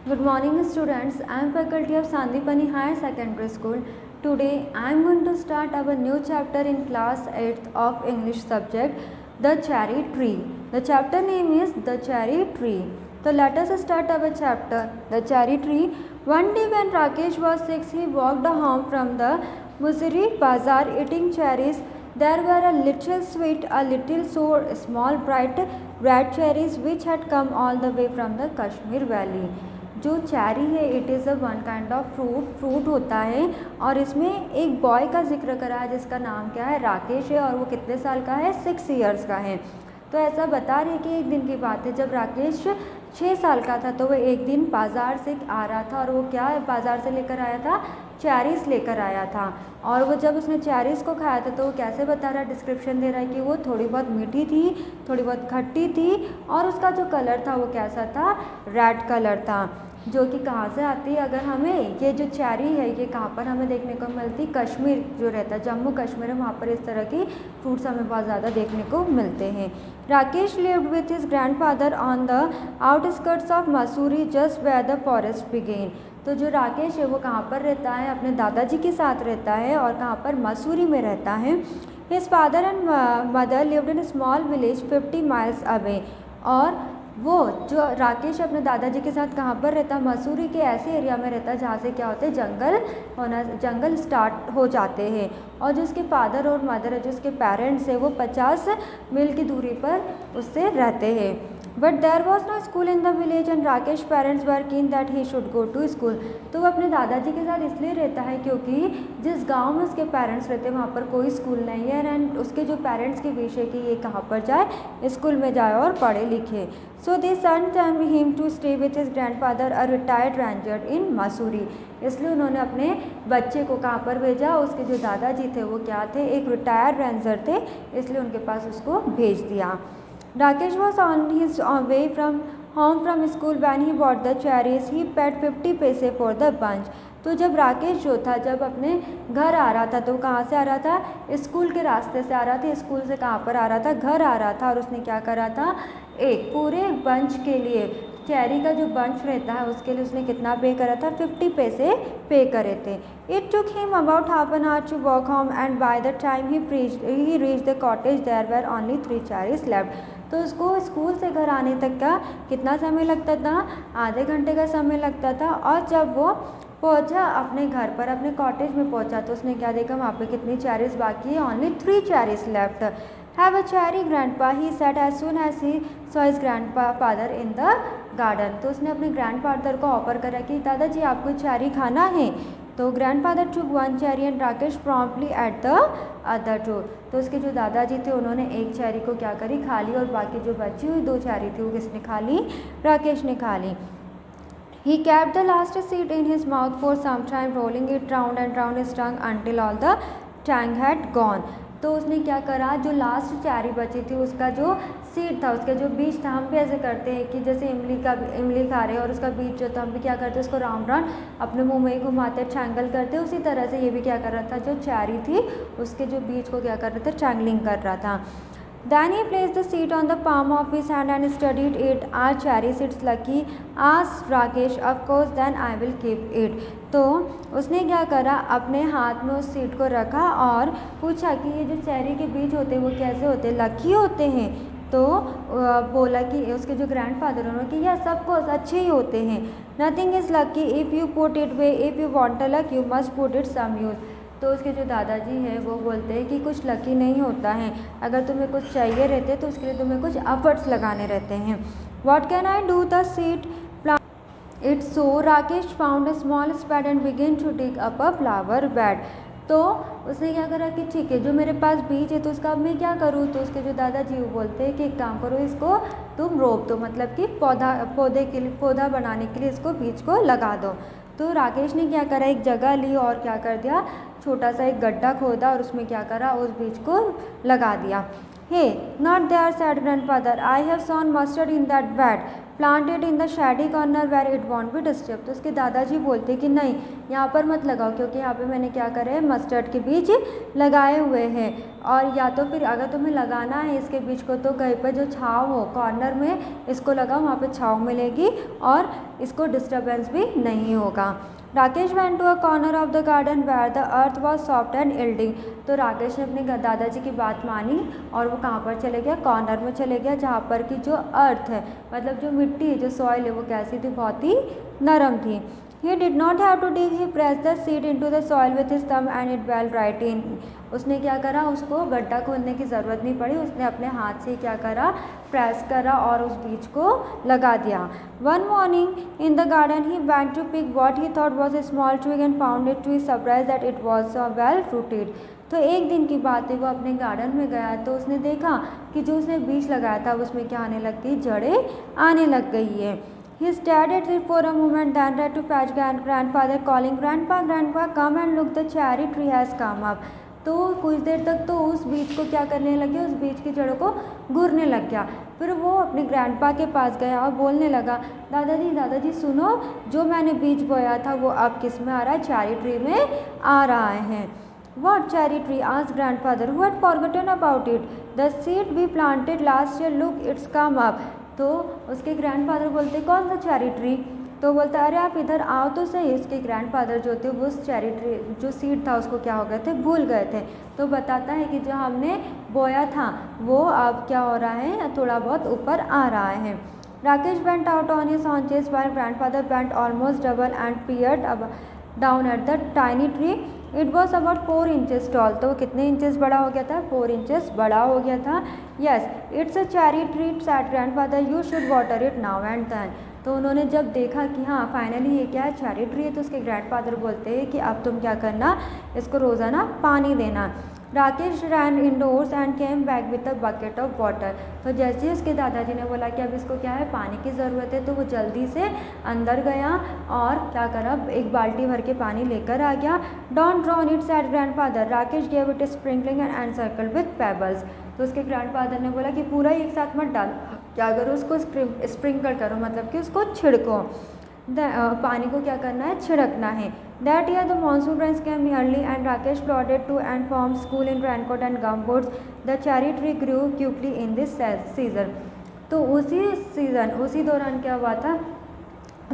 Good morning students, I am faculty of Sandipani Higher Secondary School. Today I am going to start our new chapter in class 8th of English subject, The Cherry Tree. The chapter name is The Cherry Tree. So let us start our chapter, The Cherry Tree. One day when Rakesh was 6, he walked home from the Musiri Bazaar eating cherries. There were a little sweet, a little sour, small bright red cherries which had come all the way from the Kashmir Valley. जो cherry है it is a one kind of fruit होता है और इसमें एक boy का जिक्र करा है जिसका नाम क्या है, राकेश है और वो कितने साल का है, 6 ईयर्स का है। तो ऐसा बता रहे कि एक दिन की बात है जब राकेश 6 साल का था तो वो एक दिन बाज़ार से आ रहा था और वो क्या बाज़ार से लेकर आया था, चेरीज़ लेकर आया था। और वो जब उसने चेरीज़ को खाया था तो वो कैसे बता रहा है, डिस्क्रिप्शन दे रहा है कि वो थोड़ी बहुत मीठी थी, थोड़ी बहुत खट्टी थी और उसका जो कलर था वो कैसा था, रेड कलर था। जो कि कहाँ से आती है, अगर हमें ये जो चेरी है ये कहाँ पर हमें देखने को मिलती, कश्मीर जो रहता है जम्मू कश्मीर है वहाँ पर इस तरह की फ्रूट्स हमें बहुत ज़्यादा देखने को मिलते हैं। Rakesh lived with his grandfather on the outskirts of Mussoorie just where the forest began. तो जो राकेश है वो कहाँ पर रहता है, अपने दादाजी के साथ रहता है और कहाँ पर, मसूरी में रहता है। His father and mother lived in small village 50 miles away. और वो जो राकेश अपने दादाजी के साथ कहाँ पर रहता है, मसूरी के ऐसे एरिया में रहता है जहाँ से क्या होते हैं, जंगल स्टार्ट हो जाते हैं। और जो उसके फादर और मदर है, जो उसके पेरेंट्स है, वो 50 मील की दूरी पर उससे रहते हैं। But there was no school in the village and Rakesh parents were keen that he should go to school. तो वो अपने दादाजी के साथ इसलिए रहता है क्योंकि जिस गांव में उसके पेरेंट्स रहते हैं वहाँ पर कोई स्कूल नहीं है एंड उसके जो पेरेंट्स की विश है कि ये कहाँ पर जाए, स्कूल में जाए और पढ़े लिखे। So they sent him to stay with his grandfather a retired ranger in Mussoorie. इसलिए उन्होंने अपने बच्चे को कहाँ पर भेजा, उसके जो दादाजी थे वो क्या थे, एक रिटायर्ड रेंजर थे, इसलिए उनके पास उसको भेज दिया। Rakesh was on his way from home from school when he bought the cherries. He paid 50 पैसे for the bunch. तो जब राकेश जो था जब अपने घर आ रहा था तो कहाँ से आ रहा था, स्कूल के रास्ते से आ रहा था, स्कूल से कहाँ पर आ रहा था, घर आ रहा था। और उसने क्या करा था, एक पूरे बंच के लिए, चेरी का जो बंच रहता है उसके लिए उसने कितना पे करा था, 50 पैसे पे करे थे। It took him about half an hour to walk home and by the time he reach the cottage there were only 3 cherries left. तो उसको स्कूल से घर आने तक का कितना समय लगता था, आधे घंटे का समय लगता था। और जब वो पहुंचा अपने घर पर, अपने कॉटेज में पहुंचा तो उसने क्या देखा, वहाँ पे कितनी चेरीज बाकी है, only 3 cherries left. Have a cherry grandpa, he said as soon as he saw his grandfather in the garden. तो उसने अपने ग्रैंडफादर को ऑफर करा कि दादाजी आपको चेरी खाना है। तो grandfather took 1 cherry and Rakesh promptly at the other 2। तो उसके जो दादाजी थे उन्होंने एक चेरी को क्या करी, खा ली, और बाकी जो बची हुई 2 चेरी थी वो किसने खा ली, राकेश ने खा ली। He kept the last seed in his mouth for some time, rolling it round and round his tongue until all the tang had gone. तो उसने क्या करा, जो लास्ट चेरी बची थी उसका जो सीड था, उसका जो बीज था, हम भी ऐसे करते हैं कि जैसे इमली खा रहे हैं और उसका बीज जो था हम भी क्या करते हैं, उसको राउंड राउंड अपने मुंह में ही घुमाते ट्रैंगल करते हैं। उसी तरह से ये भी क्या कर रहा था, जो चेरी थी उसके जो बीज को क्या कर रहा था, ट्रैंगलिंग कर रहा था। Then he placed the seed on the palm of his hand and studied it. Are cherry seeds lucky? Asked Rakesh. Of course, then I will keep it. तो उसने क्या करा, अपने हाथ में उस सीड को रखा और पूछा कि ये जो चेरी के बीज होते हैं वो कैसे होते हैं, लकी होते हैं। तो बोला कि उसके जो ग्रैंडफादर उन्होंने कि यह सबको अच्छे ही होते हैं। Nothing is lucky if you put it way, if you want a luck you must put it some use. तो उसके जो दादाजी हैं वो बोलते हैं कि कुछ लकी नहीं होता है, अगर तुम्हें कुछ चाहिए रहते तो उसके लिए तुम्हें कुछ एफर्ट्स लगाने रहते हैं। What can I do, the seed plant it so Rakesh found a small spade and begin to dig up a flower bed. तो उसने क्या करा कि ठीक है, जो मेरे पास बीज है तो उसका अब मैं क्या करूँ। तो उसके जो दादाजी वो बोलते हैं कि एक काम करो, इसको तुम रोप दो, मतलब कि पौधा बनाने के लिए इसको बीज को लगा दो। तो राकेश ने क्या करा, एक जगह ली और क्या कर दिया, छोटा सा एक गड्ढा खोदा और उसमें क्या करा, उस बीज को लगा दिया। Hey not there said grandfather, I have sown mustard in that bed, planted in the shady corner where it won't be disturb. तो उसके दादाजी बोलते कि नहीं यहाँ पर मत लगाओ क्योंकि यहाँ पे मैंने क्या करे है, मस्टर्ड के बीज लगाए हुए हैं। और या तो फिर अगर तुम्हें लगाना है इसके बीज को तो कहीं पर जो छाँव हो, कॉर्नर में इसको लगाओ, वहाँ पे छाँव मिलेगी और इसको डिस्टर्बेंस भी नहीं होगा। Rakesh went to a corner of the garden where the earth was soft and yielding। तो राकेश ने अपने दादाजी की बात मानी और वो कहाँ पर चले गया, कॉर्नर में चले गया जहाँ पर कि जो अर्थ है, मतलब जो मिट्टी है, जो सॉइल है, वो कैसी थी, बहुत ही नरम थी। He did not have to dig, he pressed the seed into the soil with his thumb and it fell right in। उसने क्या करा, उसको गड्ढा खोदने की ज़रूरत नहीं पड़ी, उसने अपने हाथ से क्या करा, प्रेस करा और उस बीज को लगा दिया। One morning in the garden he went to pick what he thought was a small twig and found it to his surprise that it was so well rooted। तो एक दिन की बात है, वो अपने गार्डन में गया तो उसने देखा कि जो उसने बीज लगाया था उसमें क्या आने लग गई, जड़ें आने लग गई है। He stared at it for a moment, then ran to fetch grandfather, calling, "Grandpa, Grandpa, come and look, the cherry tree has come up." तो कुछ देर तक तो उस बीज को क्या करने लगे, उस बीज की जड़ों को घूरने लग गया। फिर वो अपने ग्रैंडपा के पास गया और बोलने लगा, दादाजी दादाजी सुनो, जो मैंने बीज बोया था वो अब किस में आ रहा है, चेरी ट्री में आ रहा है। What cherry tree? asked grandfather, who had forgotten about it. The seed we planted last year, look, it's come up। तो उसके ग्रैंडफादर बोलते, कौन सा चेरी ट्री? तो बोलता, अरे आप इधर आओ तो सही। उसके ग्रैंडफादर जो थे वो उस चेरी ट्री जो सीड था उसको क्या हो गए थे, भूल गए थे। तो बताता है कि जो हमने बोया था वो अब क्या हो रहा है, थोड़ा बहुत ऊपर आ रहा है। Rakesh went out on his haunches while grandfather bent almost double and peered down at the tiny tree। It was about 4 inches tall। तो कितने इंचेस बड़ा हो गया था, 4 इंचेस बड़ा हो गया था। Yes, it's a cherry tree, said grandfather, you should water it now and then। तो उन्होंने जब देखा कि हाँ फाइनली ये क्या है, चेरी ट्री है, तो उसके ग्रैंडफादर बोलते हैं कि अब तुम क्या करना, इसको रोज़ाना पानी देना। Rakesh ran indoors and came back with a bucket of water। तो जैसे ही उसके दादाजी ने बोला कि अब इसको क्या है, पानी की ज़रूरत है, तो वो जल्दी से अंदर गया और क्या करा, एक बाल्टी भर के पानी लेकर आ गया। Don't drown it, said grandfather। Rakesh gave it a sprinkling and encircled with pebbles। तो उसके ग्रैंडफादर ने बोला कि पूरा ही एक साथ मत डाल, क्या करो, उसको स्प्रिंकल करो, मतलब कि उसको छिड़को, पानी को क्या करना है, छिड़कना है। That year the monsoon rains came early and Rakesh plodded to and from school in raincoat and gumboots। The cherry tree grew quickly in this season। तो उसी दौरान क्या हुआ था,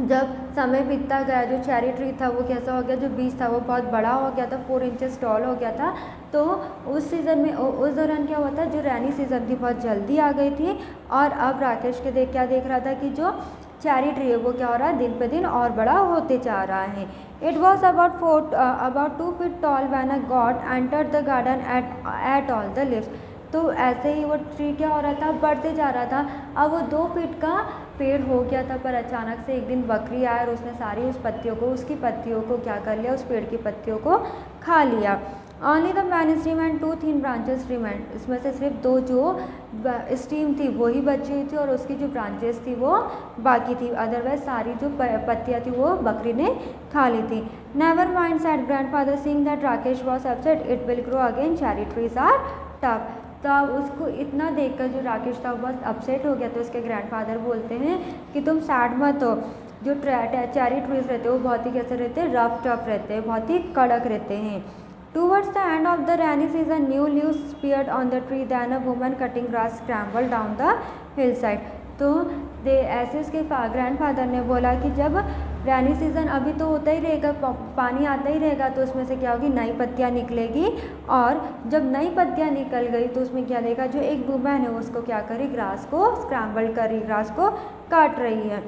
जब समय बीतता गया, जो चेरी ट्री था वो कैसा हो गया, जो बीज था वो बहुत बड़ा हो गया था, 4 इंचेस टॉल हो गया था। तो उस सीज़न में उस दौरान क्या हुआ था, जो रैनी सीज़न थी बहुत जल्दी आ गई थी और अब राकेश के क्या देख रहा था कि जो चेरी ट्री है वो क्या हो रहा है, दिन पे दिन और बड़ा होते जा रहा है। It was about 2 feet tall when a god entered the garden at all the leaves। तो ऐसे ही वो ट्री क्या हो रहा था, बढ़ते जा रहा था। अब वो 2 फीट का पेड़ हो गया था, पर अचानक से एक दिन बकरी आया और उसने सारी उसकी पत्तियों को क्या कर लिया, उस पेड़ की पत्तियों को खा लिया। Only the main stem and 2 thin branches remained। इसमें से सिर्फ 2 जो स्टीम थी वही बची हुई थी और उसकी जो ब्रांचेस थी वो बाकी थी, अदरवाइज सारी जो पत्तियाँ थी वो बकरी ने खा ली थी। Never mind, said grandfather, seeing that Rakesh was upset, it will grow again, cherry trees are tough। तब उसको इतना देखकर जो राकेश था बहुत अपसेट हो गया, तो उसके ग्रैंडफादर बोलते हैं कि तुम सैड मत हो, जो चेरी ट्रीज रहते हैं वो बहुत ही कैसे रहते हैं, रफ टफ रहते हैं, बहुत ही कड़क रहते हैं। Towards the end of the rainy season, new leaves appeared on the tree. Then a woman cutting grass scrambled down the hillside। तो ऐसे उसके ग्रैंडफादर ने बोला कि जब रैनी सीज़न अभी तो होता ही रहेगा, पानी आता ही रहेगा, तो उसमें से क्या होगी, नई पत्तियाँ निकलेगी और जब नई पत्तियाँ निकल गई तो उसमें क्या देगा, जो एक वुमन है उसको क्या करी, ग्रास को स्क्रैम्बल करी, ग्रास को काट रही है।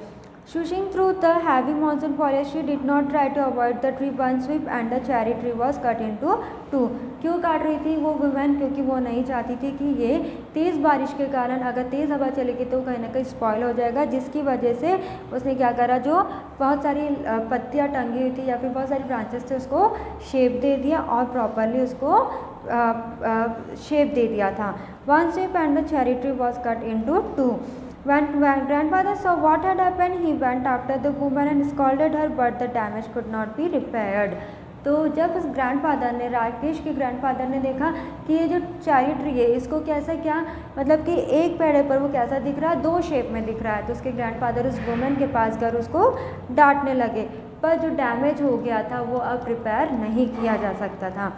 Swishing through the heavy monsoon foliage, she did not try to avoid the tree one sweep and the cherry tree was cut into 2। क्यों काट रही थी वो वुमेन, क्योंकि वो नहीं चाहती थी कि ये तेज़ बारिश के कारण अगर तेज़ हवा चलेगी तो कहीं ना कहीं स्पॉइल हो जाएगा, जिसकी वजह से उसने क्या करा, जो बहुत सारी पत्तियाँ टंगी हुई थी या फिर बहुत सारी ब्रांचेस थे उसको शेप दे दिया और प्रॉपरली उसको शेप दे दिया था। One sweep and the cherry tree was cut into 2। When grandfather saw what had happened, he went after the woman and scolded her, but the damage could not be repaired। तो जब उस grandfather ने, राकेश के grandfather ने देखा कि ये जो चेरी ट्री है इसको कैसा क्या, मतलब कि एक पेड़ पर वो कैसा दिख रहा है, 2 शेप में दिख रहा है, तो उसके ग्रैंडफादर उस वुमन के पास गए, उसको डांटने लगे, पर जो डैमेज हो गया था वो अब रिपेयर नहीं किया जा सकता था।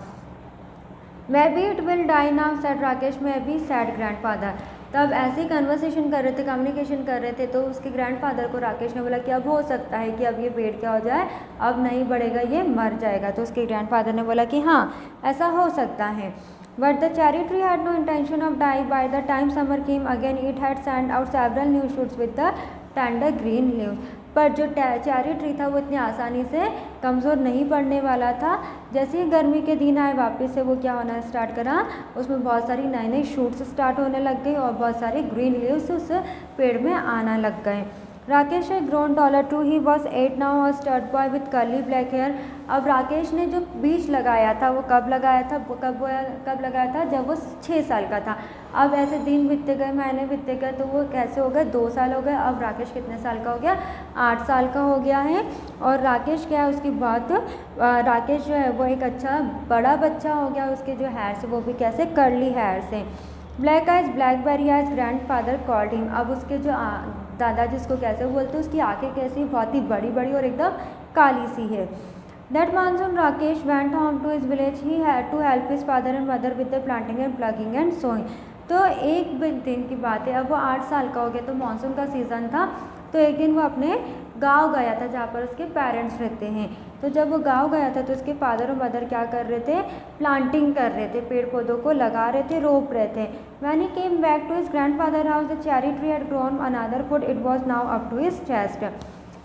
Maybe it will die now, said Rakesh, maybe, said grandfather। तब ऐसे ही कन्वर्सेशन कर रहे थे, कम्युनिकेशन कर रहे थे, तो उसके ग्रैंडफादर को राकेश ने बोला कि अब हो सकता है कि अब ये पेड़ क्या हो जाए, अब नहीं बढ़ेगा, ये मर जाएगा। तो उसके ग्रैंडफादर ने बोला कि हाँ ऐसा हो सकता है। But the cherry tree had no intention of die by the time summer came again it had send out several new shoots with the tender green leaves. पर जो चेरी ट्री था वो इतनी आसानी से कमज़ोर नहीं पड़ने वाला था। जैसे ही गर्मी के दिन आए वापस से वो क्या होना स्टार्ट करा, उसमें बहुत सारी नई नई शूट्स स्टार्ट होने लग गई और बहुत सारे ग्रीन लीव्स उस पेड़ में आना लग गए। Rakesh has grown taller too, he was 8 now और sturdy boy with curly black hair. अब राकेश ने जो बीज लगाया था वो कब लगाया था, कब लगाया था, जब वो 6 साल का था। अब ऐसे दिन बीतते गए, महीने बीतते गए, तो वो कैसे हो गए, 2 साल हो गए। अब राकेश कितने साल का हो गया, 8 साल का हो गया है। और राकेश क्या है उसकी बात, राकेश जो है वो एक अच्छा बड़ा बच्चा हो गया। उसके जो हेयर्स वो भी कैसे कर्ली हेयर्स हैं। Black eyes blackberry eyes grandfather called him. अब उसके जो दादा जिसको कैसे बोलते हैं, उसकी आंखें कैसी बहुत ही बड़ी बड़ी और एकदम काली सी है। That monsoon Rakesh went home to his village, he had to help his father and mother with the planting and ploughing and sowing. तो एक दिन की बात है, अब वो 8 साल का हो गया, तो मानसून का सीज़न था। तो एक दिन वो अपने गांव गया था जहाँ पर उसके पेरेंट्स रहते हैं। तो जब वो गांव गया था तो उसके फादर और मदर क्या कर रहे थे, प्लांटिंग कर रहे थे, पेड़ पौधों को लगा रहे थे, रोप रहे थे। When he came back to his grandfather house, the cherry tree had grown another foot. It was now up to his chest.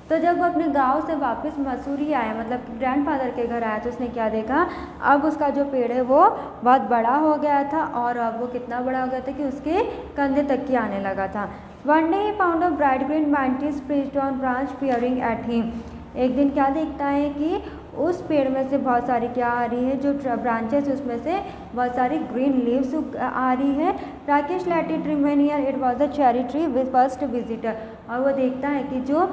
तो जब वो अपने गांव से वापस मसूरी आया, मतलब ग्रैंडफादर के घर आया, तो उसने क्या देखा, अब उसका जो पेड़ है वो बहुत बड़ा हो गया था। और अब वो कितना बड़ा हो गया था कि उसके कंधे तक की आने लगा था। One day he found a bright green mantis perched on branch peering at him. एक दिन क्या देखता है कि उस पेड़ में से बहुत सारी क्या आ रही है, जो ब्रांचेस उसमें से बहुत सारी ग्रीन लीव्स आ रही है। Rakesh let it remain here, it was the cherry tree with first visitor. और वो देखता है कि जो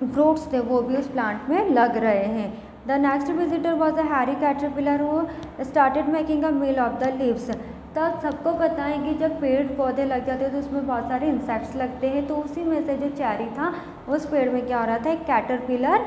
फ्रूट्स थे वो भी उस प्लांट में लग रहे हैं। The next visitor was a hairy caterpillar who started making a meal of the leaves. तब सबको पता है कि जब पेड़ पौधे लग जाते हैं तो उसमें बहुत सारे इंसेक्ट्स लगते हैं। तो उसी में से जो चेरी था उस पेड़ में क्या हो रहा था, एक कैटरपिलर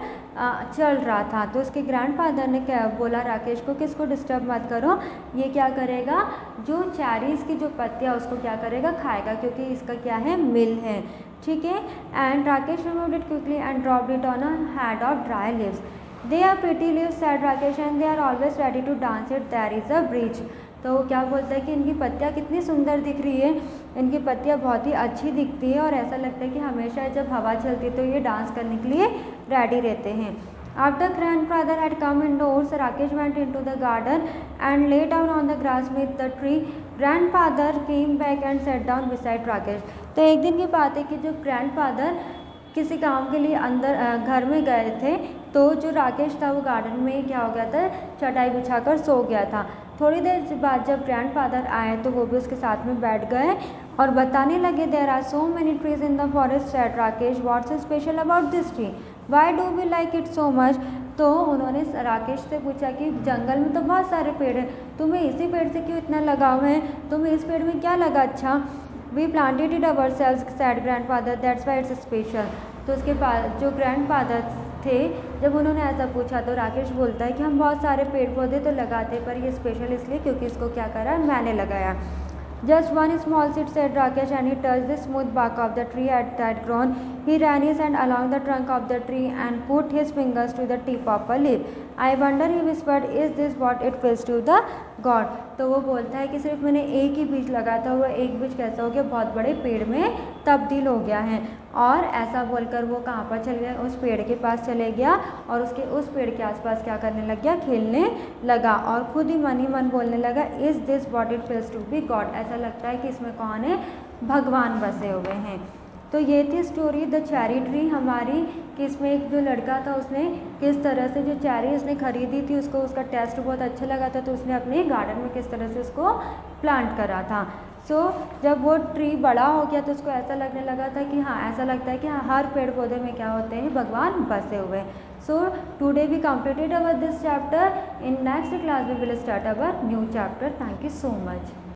चल रहा था। तो उसके ग्रैंडफादर ने क्या बोला राकेश को कि इसको डिस्टर्ब मत करो, ये क्या करेगा, जो चेरीज़ की जो पत्तियाँ उसको क्या करेगा, खाएगा, क्योंकि इसका क्या है, मिल है, ठीक है। And Rakesh removed it quickly and dropped it on a heap of dry leaves. They are pretty leaves said Rakesh and they are always ready to dance it there is a breeze. तो वो क्या बोलता है कि इनकी पत्तियाँ कितनी सुंदर दिख रही है, इनकी पत्तियाँ बहुत ही अच्छी दिखती है और ऐसा लगता है कि हमेशा जब हवा चलती है तो ये डांस करने के लिए रेडी रहते हैं। After grandfather had come indoors, Rakesh went into the garden and lay down on the grass beneath the tree. Grandfather came back and sat down beside Rakesh. तो एक दिन की बात है कि जब ग्रैंडफादर किसी काम के लिए अंदर घर में गए थे, तो जो राकेश था वो गार्डन में क्या हो गया था, चटाई बिछाकर सो गया था। थोड़ी देर बाद जब ग्रैंडफादर आए तो वो भी उसके साथ में बैठ गए और बताने लगे, there are so many trees in the forest said Rakesh, what's so special about this tree, why do we like it so much. तो उन्होंने राकेश से पूछा कि जंगल में तो बहुत सारे पेड़ हैं, तुम्हें इसी पेड़ से क्यों इतना लगाव है, तुम्हें इस पेड़ में क्या लगा अच्छा। We planted it ourselves said grandfather, that's why it's special. तो उसके पास जो ग्रैंडफादर थे, जब उन्होंने ऐसा पूछा तो राकेश बोलता है कि हम बहुत सारे पेड़ पौधे तो लगाते पर ये स्पेशल इसलिए क्योंकि इसको क्या करा, मैंने लगाया। Just one small seed, said Rakesh, and he touched the smooth bark of the tree at that grown. He ran his hand along the trunk of the tree and put his fingers to the tip of a leaf. I wonder, he whispered, is this what it feels to the God? तो वो बोलता है कि सिर्फ मैंने एक ही बीज लगाया था, वो एक बीज कैसा हो गया, बहुत बड़े पेड़ में तब्दील हो गया है। और ऐसा बोलकर वो कहाँ पर चल गया, उस पेड़ के पास चले गया और उसके उस पेड़ के आसपास क्या करने लग गया, खेलने लगा और खुद ही मन बोलने लगा, is this what it feels to be God. ऐसा लगता है कि इसमें कौन है, भगवान बसे हुए हैं। तो ये थी स्टोरी द चेरी ट्री हमारी, कि इसमें एक जो लड़का था उसने किस तरह से जो चेरी उसने खरीदी थी, उसको उसका टेस्ट बहुत अच्छा लगा था, तो उसने अपने गार्डन में किस तरह से उसको प्लांट करा था। जब वो ट्री बड़ा हो गया तो उसको ऐसा लगने लगा था कि हाँ, ऐसा लगता है कि हाँ, हर पेड़ पौधे में क्या होते हैं, भगवान बसे हुए हैं। Today we completed our this chapter. In next class we will start our new chapter. Thank you so much.